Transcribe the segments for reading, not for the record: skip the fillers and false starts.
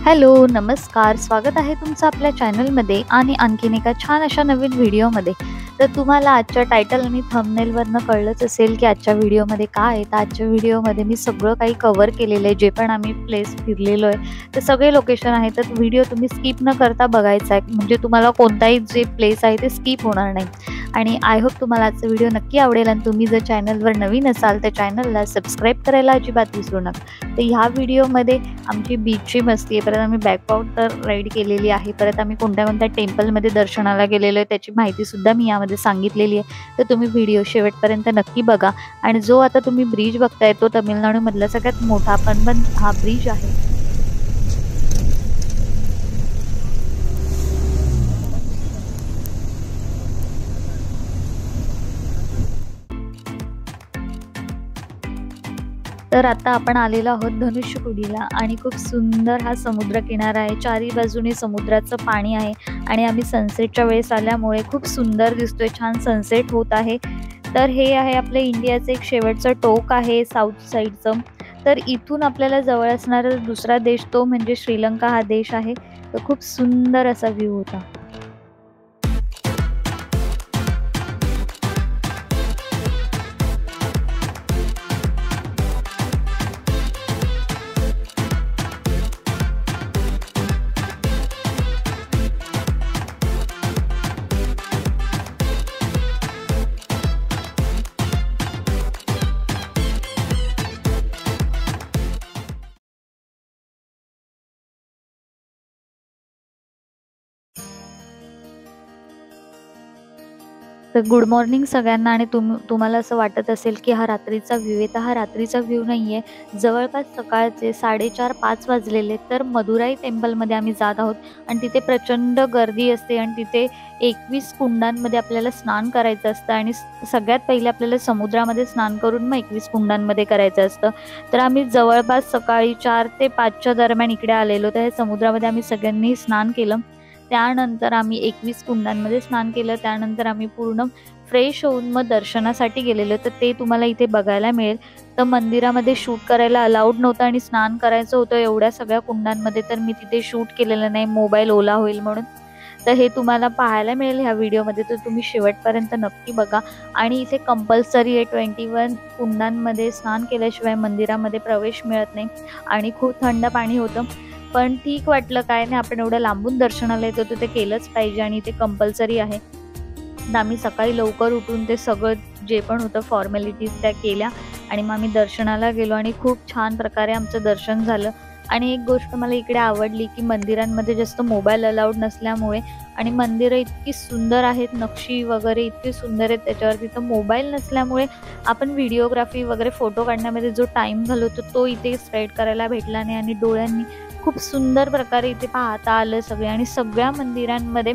Hello, नमस्कार. स्वागत आहे तुमचं आपल्या चॅनलमध्ये आणि आणखीन एका छान अशा नवीन व्हिडिओमध्ये. तर तुम्हाला आजच्या टायटल आणि थंबनेलवरनं कळलंच असेल की आजच्या व्हिडिओमध्ये काय आहे. तर आजच्या व्हिडिओमध्ये मी सगळं काही कव्हर केलेलं आहे. जे पण आम्ही प्लेस फिरलेलो आहे, ते सगळे लोकेशन आहे. तर व्हिडिओ तुम्ही स्किप न करता बघायचा आहे, म्हणजे तुम्हाला कोणताही जे प्लेस आहे ते स्किप होणार नाही. आणि आय होप तुम्हाला आजचा व्हिडिओ नक्की आवडेल. आणि तुम्ही जर चॅनलवर नवीन असाल तर चॅनलला सबस्क्राईब करायला अजिबात विसरू नका. तर ह्या व्हिडिओमध्ये आमची बीचची मस्ती आहे. परत आम्ही बॅकवॉटर राईड केलेली आहे. परत आम्ही कोणत्या कोणत्या टेम्पलमध्ये दर्शनाला गेलेलो आहे त्याची माहितीसुद्धा मी यामध्ये सांगितलेली आहे. तर तुम्ही व्हिडिओ शेवटपर्यंत नक्की बघा. आणि जो आता तुम्ही ब्रिज बघताय तो तमिळनाडूमधला सगळ्यात मोठा पण हा ब्रिज आहे. तर आता आपण आलेलो आहोत धनुष्यकोडीला आणि खूप सुंदर हा समुद्रकिनारा आहे. चारी बाजूने समुद्राचं पाणी आहे आणि आम्ही सनसेटच्या वेळेस आल्यामुळे खूप सुंदर दिसतोय. छान सनसेट होत आहे. तर हे आहे आपल्या इंडियाचं एक शेवटचं टोक आहे साऊथ साईडचं. तर इथून आपल्याला जवळ असणारा दुसरा देश तो म्हणजे श्रीलंका हा देश आहे. तर खूप सुंदर असा व्ह्यू होता. तर गुड मॉर्निंग सगळ्यांना. आणि तुम्हाला असं वाटत असेल की हा रात्रीचा व्ह्यू आहे, तर हा रात्रीचा व्ह्यू नाही आहे. जवळपास सकाळचे 4:30-5 वाजलेले. तर मदुराई टेम्पलमध्ये आम्ही जात आहोत आणि तिथे प्रचंड गर्दी असते आणि तिथे 21 कुंडांमध्ये आपल्याला स्नान करायचं असतं. आणि सगळ्यात पहिले आपल्याला समुद्रामध्ये स्नान करून मग 21 कुंडांमध्ये करायचं असतं. तर आम्ही जवळपास सकाळी 4 ते 5च्या दरम्यान इकडे आलेलो. तर हे समुद्रामध्ये आम्ही सगळ्यांनी स्नान केलं. त्यानंतर आम्ही 21 कुंडांमध्ये स्नान केलं. त्यानंतर आम्ही पूर्ण फ्रेश होऊन मग दर्शनासाठी गेलेलो. तर ते तुम्हाला इथे बघायला मिळेल. तर मंदिरामध्ये शूट करायला अलाउड नव्हतं आणि स्नान करायचं होतं एवढ्या सगळ्या कुंडांमध्ये. तर मी तिथे शूट केलेलं नाही, मोबाईल ओला होईल म्हणून. तर हे तुम्हाला पाहायला मिळेल ह्या व्हिडिओमध्ये. तर तुम्ही शेवटपर्यंत नक्की बघा. आणि इथे कंपल्सरी आहे 21 कुंडांमध्ये स्नान केल्याशिवाय मंदिरामध्ये प्रवेश मिळत नाही. आणि खूप थंड पाणी होतं. पण ठीक वाटलं, काय नाही, आपण एवढं लांबून दर्शनाला येतो तर ते केलंच पाहिजे आणि ते कंपल्सरी आहे. तर आम्ही सकाळी लवकर उठून ते सगळं जे पण होतं फॉर्मॅलिटीज त्या केल्या आणि मग आम्ही दर्शनाला गेलो आणि खूप छान प्रकारे आमचं दर्शन झालं. आणि एक गोष्ट मला इकडे आवडली की मंदिरांमध्ये जास्त मोबाईल अलाउड नसल्यामुळे आणि मंदिरं इतकी सुंदर आहेत, नक्षी वगैरे इतकी सुंदर आहेत त्याच्यावर, तिथं मोबाईल नसल्यामुळे आपण व्हिडिओग्राफी वगैरे फोटो काढण्यामध्ये जो टाईम घालवतो तो इथे स्पेंड करायला भेटला नाही. आणि डोळ्यांनी खूप सुंदर प्रकारे इथे पाहता आलं सगळे. आणि सगळ्या मंदिरांमध्ये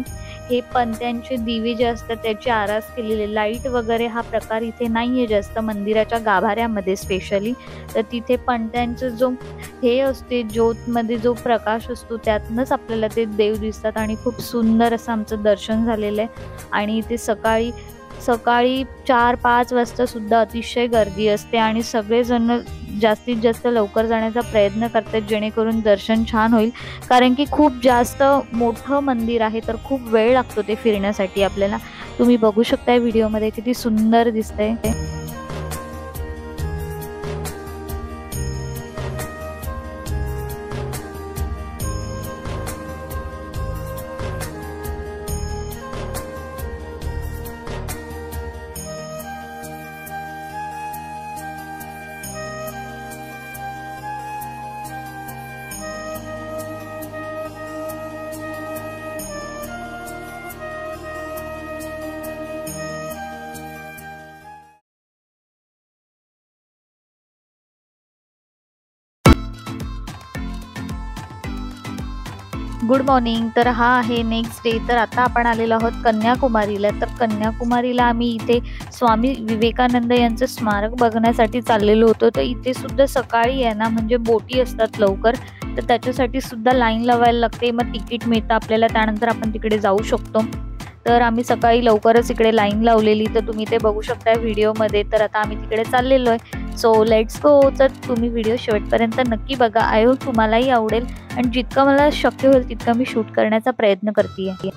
हे पणत्यांचे दिवे जे असतात त्याची आरास केलेले, लाईट वगैरे हा प्रकार इथे नाही आहे जास्त मंदिराच्या गाभाऱ्यामध्ये स्पेशली. तर तिथे पणत्यांचं जो हे असते ज्योतमध्ये जो प्रकाश असतो त्यातनंच आपल्याला ते देव दिसतात. आणि खूप सुंदर असं आमचं दर्शन झालेलं आहे. आणि इथे सकाळी 4-5 वाजता सुद्धा अतिशय गर्दी असते आणि सगळेजण जास्तीत जास्त लवकर जाण्याचा प्रयत्न करतात जेणेकरून दर्शन छान होईल. कारण की खूप जास्त मोठं मंदिर आहे तर खूप वेळ लागतो ते फिरण्यासाठी आपल्याला. तुम्ही बघू शकताय व्हिडिओमध्ये किती सुंदर दिसतंय. Good morning. तर हा आहे नेक्स्ट डे. तर आता आपण आलेलो आहोत कन्याकुमारीला. तर कन्याकुमारीला आम्ही इथे स्वामी विवेकानंद यांचं स्मारक बघण्यासाठी चाललेलो होतो. तर इथे सुद्धा सकाळी आहे ना, म्हणजे बोटी असतात लवकर, तर त्याच्यासाठी सुद्धा लाईन लावायला लागते. मग तिकीट मिळतं आपल्याला, त्यानंतर आपण तिकडे जाऊ शकतो. तर आम्ही सकाळी लवकरच इकडे लाईन लावलेली, तर तुम्ही ते बघू शकता व्हिडिओमध्ये. तर आता आम्ही तिकडे चाललेलो आहे. So let's go. तर तुम्ही व्हिडिओ शेवटपर्यंत नक्की बघा. आय होप तुम्हालाही आवडेल आणि जितकं मला शक्य होईल तितकं मी शूट करण्याचा प्रयत्न करते आहे.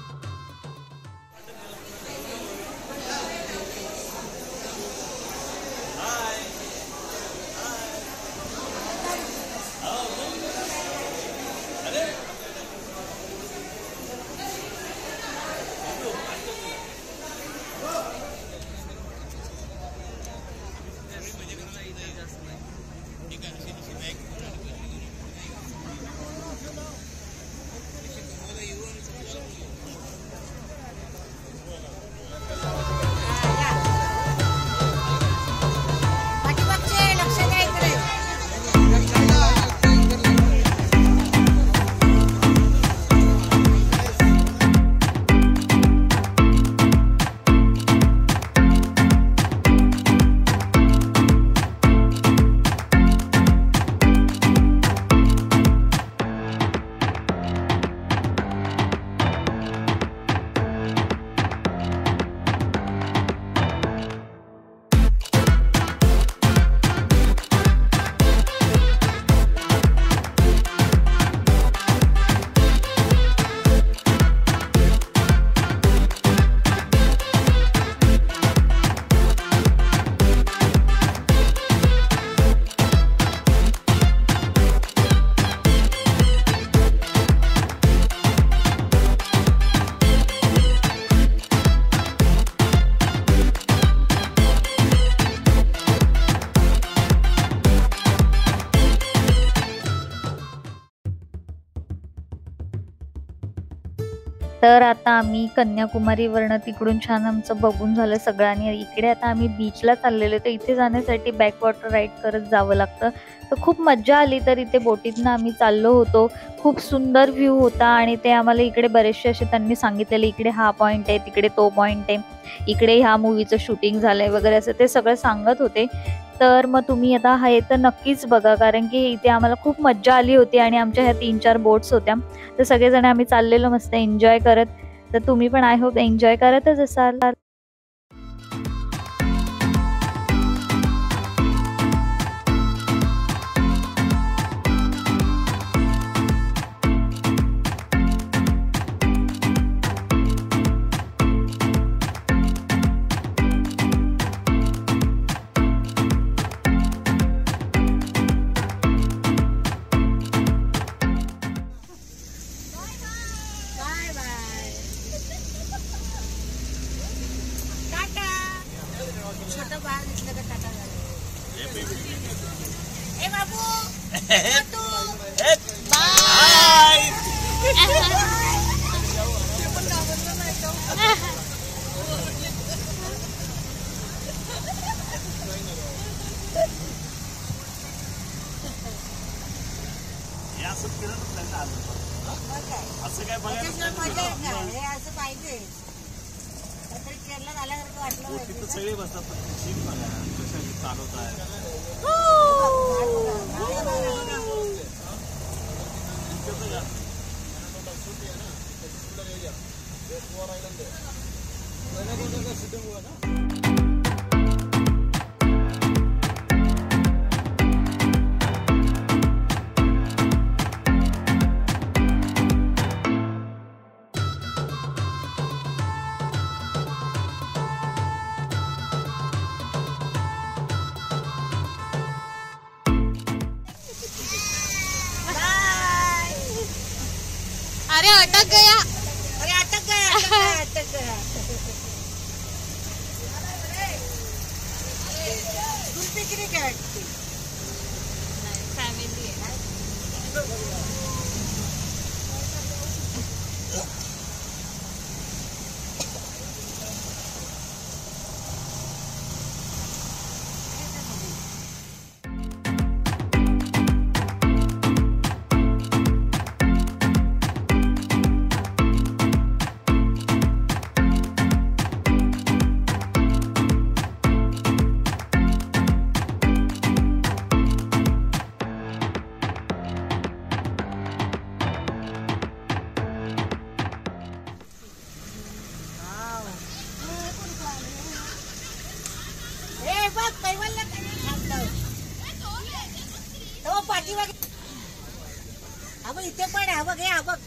तर आता आम्ही कन्याकुमारीवरनं तिकडून छान आमचं बघून झालं सगळं आणि इकडे आता आम्ही बीचला चाललेलो. तर इथे जाण्यासाठी बॅकवॉटर राईड करत जावं लागतं. तर खूप मज्जा आली. तर इथे बोटीतनं आम्ही चाललो होतो. खूप सुंदर व्ह्यू होता आणि ते आम्हाला इकडे बरेचसे असे त्यांनी सांगितलेले, इकडे हा पॉईंट आहे, तिकडे तो पॉईंट आहे, इकडे ह्या मूवीचं शूटिंग झालंय वगैरे असं ते सगळं सांगत होते. तर मग तुम्ही आता हे तर नक्कीच बघा, कारण की इथे आम्हाला खूप मज्जा आली होती आणि आमच्या ह्या 3-4 बोट्स होत्या. तर सगळेजण आम्ही चाललेलो मस्त एन्जॉय करत. तर तुम्ही पण आय होप एन्जॉय करतच असाल. असं काय बघायला पाहिजे. सगळे बसतात कशा चालवत आहे. अरे अटक गया, अरे अटक गया, अटक गया, अटक गया. तुम पिकनिक आहे फॅमिली आहे. बघ हे बघ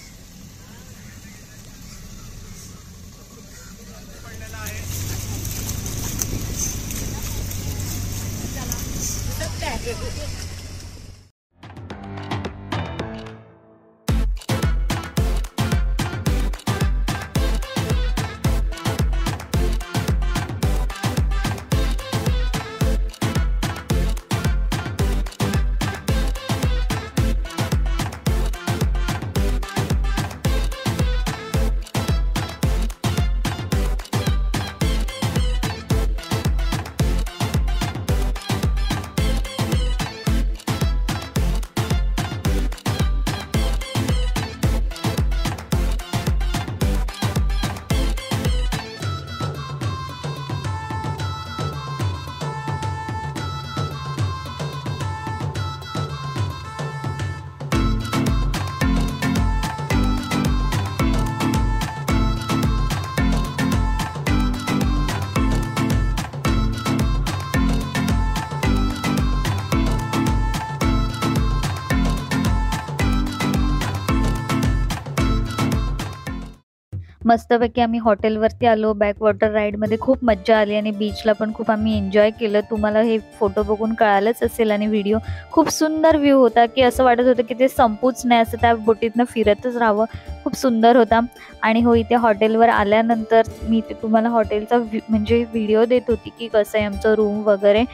मस्तपैकी आम्ही हॉटेलवरती आलो. बॅकवॉटर राईडमध्ये खूप मज्जा आली आणि बीचला पण खूप आम्ही एन्जॉय केलं. तुम्हाला हे फोटो बघून कळालंच असेल आणि व्हिडिओ खूप सुंदर व्ह्यू होता की असं वाटत होतं की ते संपूच नाही, असं त्या बोटीतनं फिरतच राहावं. खूप सुंदर होता. आणि हो, इथे हॉटेलवर आल्यानंतर मी ते तुम्हाला हॉटेलचा म्हणजे व्हिडिओ देत होती की कसं आहे आमचं रूम वगैरे.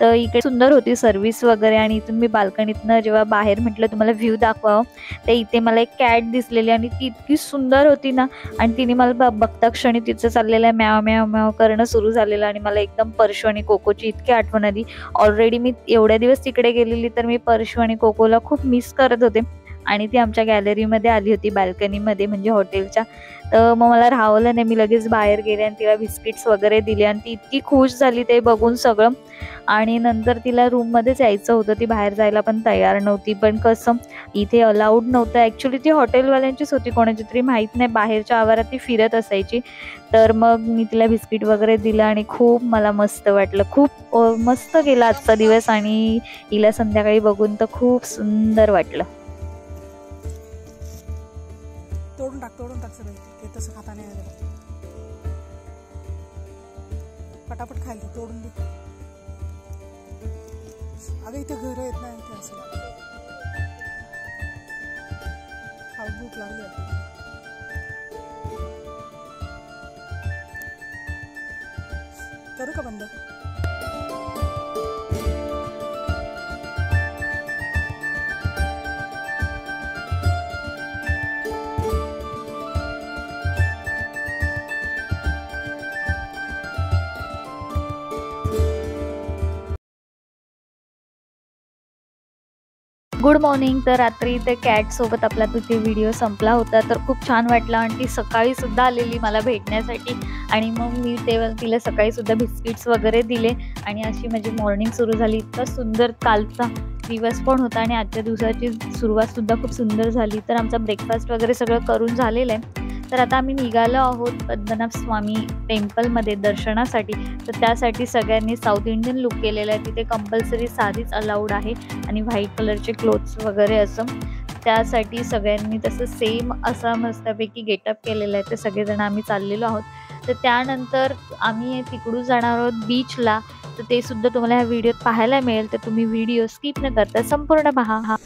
तर इकडे सुंदर होती सर्व्हिस वगैरे. आणि इथून मी बाल्कनीतनं जेव्हा बाहेर म्हटलं तुम्हाला व्ह्यू दाखवावं, तर इथे मला एक कॅट दिसलेली आणि ती इतकी सुंदर होती ना. आणि तिने मला बघता क्षणी तिचं चाललेलं आहे म्याव म्याव म्याव करणं सुरू झालेलं आणि मला एकदम परशू आणि कोकोची इतकी आठवण आली. ऑलरेडी मी एवढ्या दिवस तिकडे गेलेली तर मी परशू आणि कोकोला खूप मिस करत होते. आणि ती आमच्या गॅलरीमध्ये आली होती बाल्कनीमध्ये म्हणजे हॉटेलच्या. तर मग मला राहवलं नाही, मी लगेच बाहेर गेले आणि तिला बिस्किट्स वगैरे दिले आणि ती इतकी खुश झाली ते बघून सगळं. आणि नंतर तिला रूममध्येच यायचं होतं, ती बाहेर जायला पण तयार नव्हती. पण कसं इथे अलाउड नव्हतं, ॲक्च्युली ती हॉटेलवाल्यांचीच होती, कोणाची तरी माहीत नाही, बाहेरच्या आवारात ती फिरत असायची. तर मग मी तिला बिस्किट वगैरे दिलं आणि खूप मला मस्त वाटलं. खूप मस्त गेला आजचा दिवस आणि हिला संध्याकाळी बघून तर खूप सुंदर वाटलं. तोडून टाक सगळं ते तसं खाता नाही आलं. पटापट खायला तोडून दे. अगं इथे घर येत नाही इथे असं खाऊ भूक लागली आपल्याला. करू का बंद? Good morning. तर रात्री ते कॅटसोबत आपला तिथे व्हिडिओ संपला होता. तर खूप छान वाटलं आणि ती सकाळीसुद्धा आलेली मला भेटण्यासाठी. आणि मग मी तेव्हा तिला सकाळीसुद्धा बिस्किट्स वगैरे दिले आणि अशी माझी मॉर्निंग सुरू झाली. इतका सुंदर कालचा दिवस पण होता आणि आजच्या दिवसाची सुरुवातसुद्धा खूप सुंदर झाली. तर आमचा ब्रेकफास्ट वगैरे सगळं करून झालेलं आहे. तर आता आम्ही निघालो आहोत पद्मनाभ स्वामी टेम्पलमध्ये दर्शनासाठी. तर त्यासाठी सगळ्यांनी साऊथ इंडियन लुक केलेला आहे. तिथे कंपल्सरी साडीच अलाउड आहे आणि व्हाईट कलरचे क्लोथ्स वगैरे असं. त्यासाठी सगळ्यांनी तसं सेम असा मस्तपैकी गेटअप केलेला आहे. ते सगळेजण आम्ही चाललेलो आहोत. तर त्यानंतर आम्ही तिकडून जाणार आहोत बीचला. तर ते सुद्धा तुम्हाला ह्या व्हिडिओत पाहायला मिळेल. तर तुम्ही व्हिडिओ स्किप न करता संपूर्ण पहा.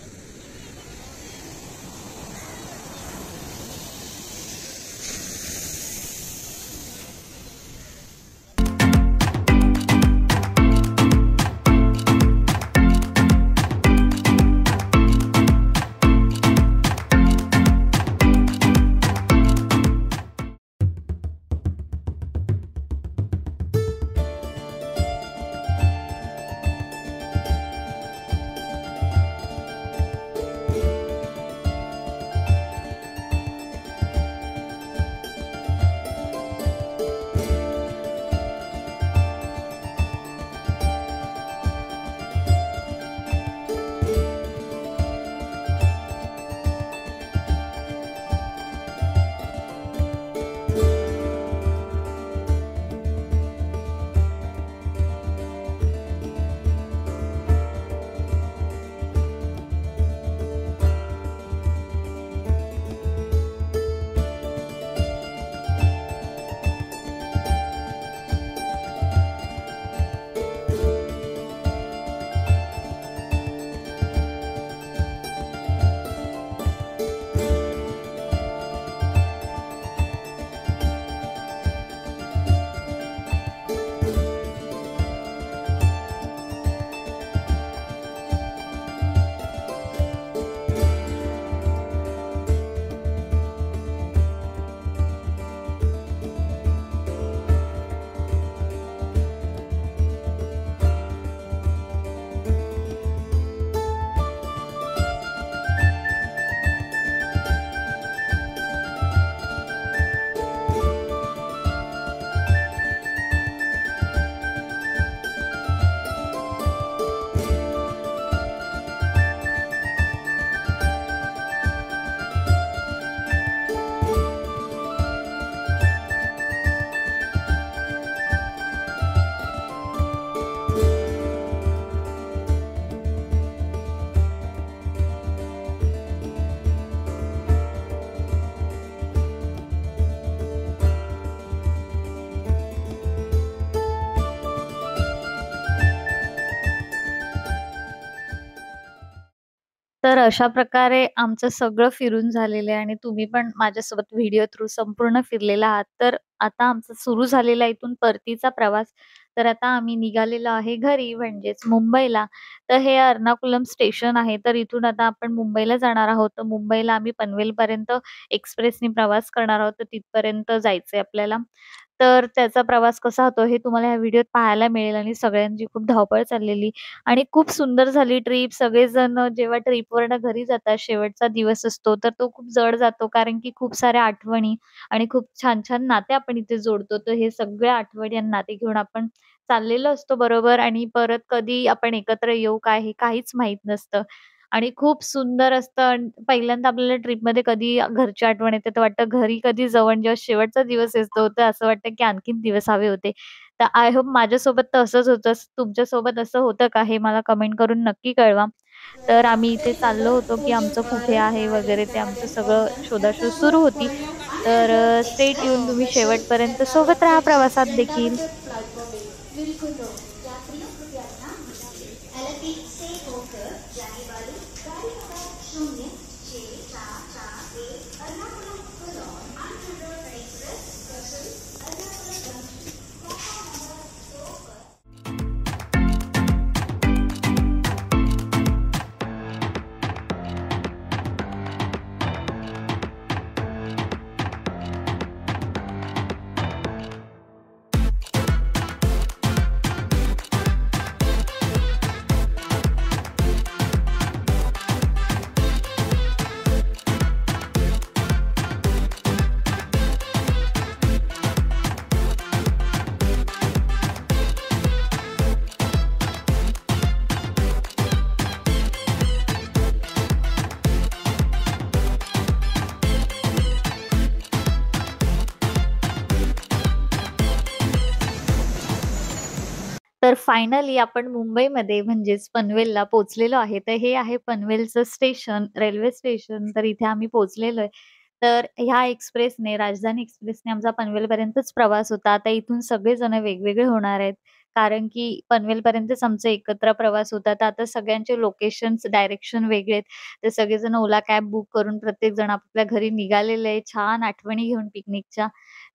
तर अशा प्रकारे आमचं सगळं फिरून झालेलं आहे आणि तुम्ही पण माझ्यासोबत व्हिडिओ थ्रू संपूर्ण फिरलेला आहात. तर आता आमचा सुरू झालेला इथून परतीचा प्रवास. तर आता आम्ही निघालेलो आहे घरी म्हणजेच मुंबईला. तर हे एर्नाकुलम स्टेशन आहे. तर इथून आता आपण मुंबईला जाणार आहोत. तर मुंबईला आम्ही पनवेलपर्यंत एक्सप्रेसनी प्रवास करणार आहोत. तर तिथपर्यंत जायचंय आपल्याला. तर त्याचा प्रवास कसा होतो हे तुम्हाला ह्या व्हिडिओत पाहायला मिळेल आणि सगळ्यांची खूप धावपळ चाललेली आणि खूप सुंदर झाली ट्रिप. सगळेजण जेव्हा ट्रिपवरनं घरी जातात, शेवटचा दिवस असतो, तर तो खूप जड जातो कारण की खूप साऱ्या आठवणी आणि खूप छान-छान नाते आपण इथे जोडतो. तर हे सगळ्या आठवणी आणि नाते घेऊन आपण चाललेलो असतो बरोबर आणि परत कधी आपण एकत्र येऊ काय हे काहीच माहीत नसतं. आणि खूप सुंदर असतं आणि पहिल्यांदा आपल्याला ट्रिपमध्ये कधी घरची आठवण येते, तर वाटतं घरी कधी जाऊ आणि जेव्हा शेवटचा दिवस असतो, तर असं वाटतं की आणखीन दिवस हवे होते. तर आय होप माझ्यासोबत तर असंच होतं. तुमच्यासोबत असं होतं का? हे मला कमेंट करून नक्की कळवा. तर आम्ही इथे चाललो होतो, की आमचं कुठे आहे वगैरे ते आमचं सगळं शोधाशोध सुरू होती. तर स्टे ट्यून तुम्ही शेवटपर्यंत सोबत राहा प्रवासात देखील. तर फायनली आपण मुंबईमध्ये म्हणजेच पनवेलला पोहोचलेलो आहे. तर हे आहे पनवेलचं स्टेशन, रेल्वे स्टेशन. तर इथे आम्ही पोहोचलेलो आहे. तर ह्या एक्सप्रेसने, राजधानी एक्सप्रेसने आमचा पनवेलपर्यंतच प्रवास होता. आता इथून सगळेजण वेगवेगळे होणार आहेत. कारण की पनवेलपर्यंतच आमचा एकत्र प्रवास होता. तर आता सगळ्यांचे लोकेशन्स, डायरेक्शन वेगळे आहेत. तर सगळेजण ओला कॅब बुक करून प्रत्येकजण आपल्या घरी निघालेले आहे. छान आठवणी घेऊन पिकनिकच्या.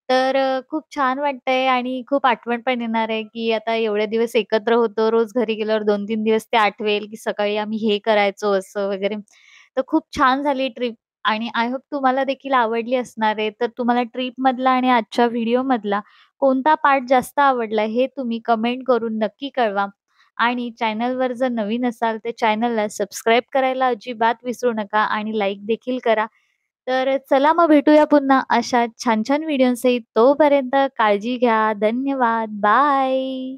तर खूप छान वाटतंय आणि खूप आठवण पण येणार आहे, की आता एवढे दिवस एकत्र होतो. रोज घरी गेल्यावर 2-3 दिवस ते आठवेल, की सकाळी आम्ही हे करायचो असं वगैरे. तर खूप छान झाली ट्रिप आणि आय होप तुम्हाला देखील आवडली असणार आहे. तर तुम्हाला ट्रिपमधला आणि आजच्या व्हिडिओमधला कोणता पार्ट जास्त आवडला हे तुम्ही कमेंट करून नक्की कळवा. आणि चॅनलवर जर नवीन असाल तर चॅनलला सबस्क्राईब करायला अजिबात विसरू नका आणि लाईक देखील करा. तर चला मग भेटूया पुन्हा अशा छान-छान व्हिडिओसहित. तोपर्यंत काळजी घ्या. धन्यवाद. बाय.